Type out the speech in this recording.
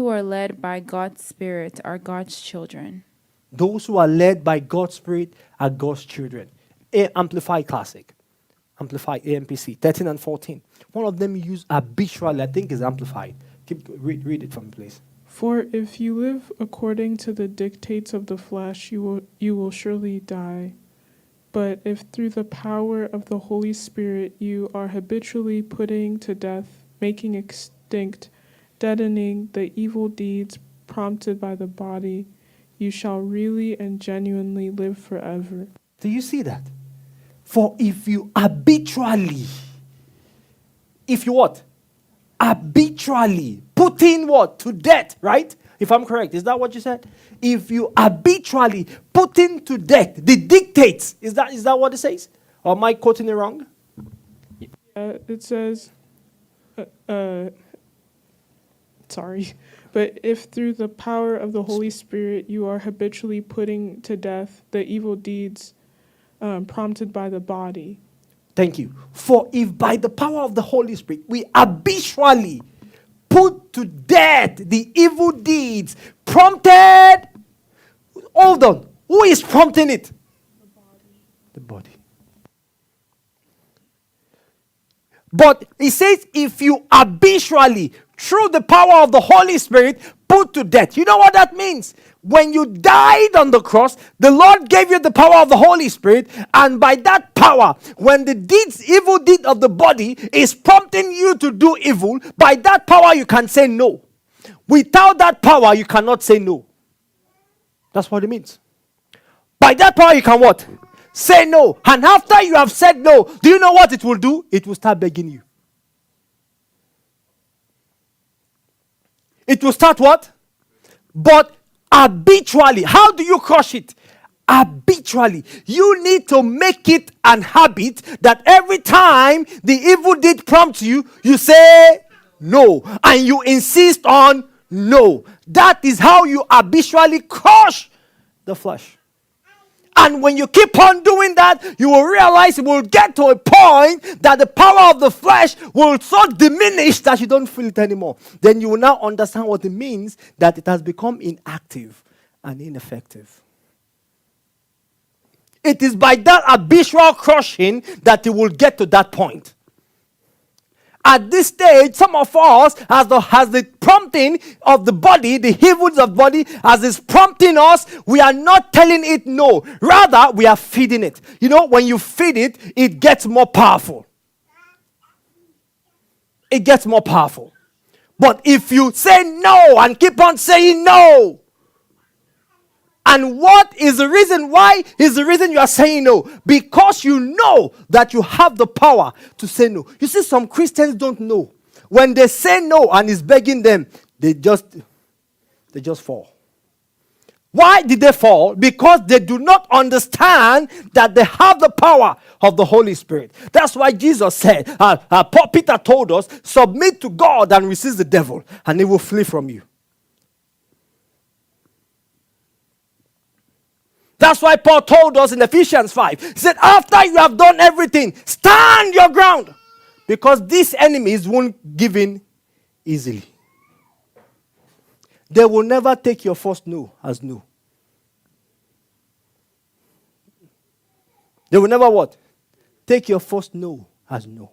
who are led by God's Spirit are God's children. Those who are led by God's Spirit are God's children. Amplify Classic. Amplify AMPC 13 and 14. One of them use habitually, I think is amplified. Read it from me, please. For if you live according to the dictates of the flesh, you will surely die. But if through the power of the Holy Spirit you are habitually putting to death, making extinct, deadening the evil deeds prompted by the body, you shall really and genuinely live forever. Do you see that? For if you habitually, if you what? Habitually putting what? To death, right? If I'm correct, is that what you said? If you habitually putting to death the dictates, is that what it says? Or am I quoting it wrong? It says, sorry, but if through the power of the Holy Spirit you are habitually putting to death the evil deeds prompted by the body. Thank you. For if by the power of the Holy Spirit we habitually put to death the evil deeds prompted, hold on, who is prompting it? The body. But it says if you habitually, through the power of the Holy Spirit, put to death. You know what that means? When you died on the cross, the Lord gave you the power of the Holy Spirit, and by that power, when the evil deed of the body is prompting you to do evil, by that power you can say no. Without that power, you cannot say no. That's what it means. By that power, you can what? Say no. And after you have said no, do you know what it will do? It will start begging you. It will start what? But habitually. How do you crush it? Habitually. You need to make it an habit that every time the evil deed prompts you, you say no. And you insist on no. That is how you habitually crush the flesh. And when you keep on doing that, you will realize it will get to a point that the power of the flesh will so diminish that you don't feel it anymore. Then you will now understand what it means that it has become inactive and ineffective. It is by that habitual crushing that you will get to that point. At this stage, some of us, has the prompting of the body, the evils of body, as it's prompting us, we are not telling it no. Rather, we are feeding it. You know, when you feed it, it gets more powerful. It gets more powerful. But if you say no and keep on saying no, and what is the reason? Why is the reason you are saying no? Because you know that you have the power to say no. You see, some Christians don't know. When they say no and is begging them, they just fall. Why did they fall? Because they do not understand that they have the power of the Holy Spirit. That's why Jesus said, Peter told us, submit to God and resist the devil, and he will flee from you. That's why Paul told us in Ephesians 5. He said, after you have done everything, stand your ground. Because these enemies won't give in easily. They will never take your first no as no. They will never what? Take your first no as no.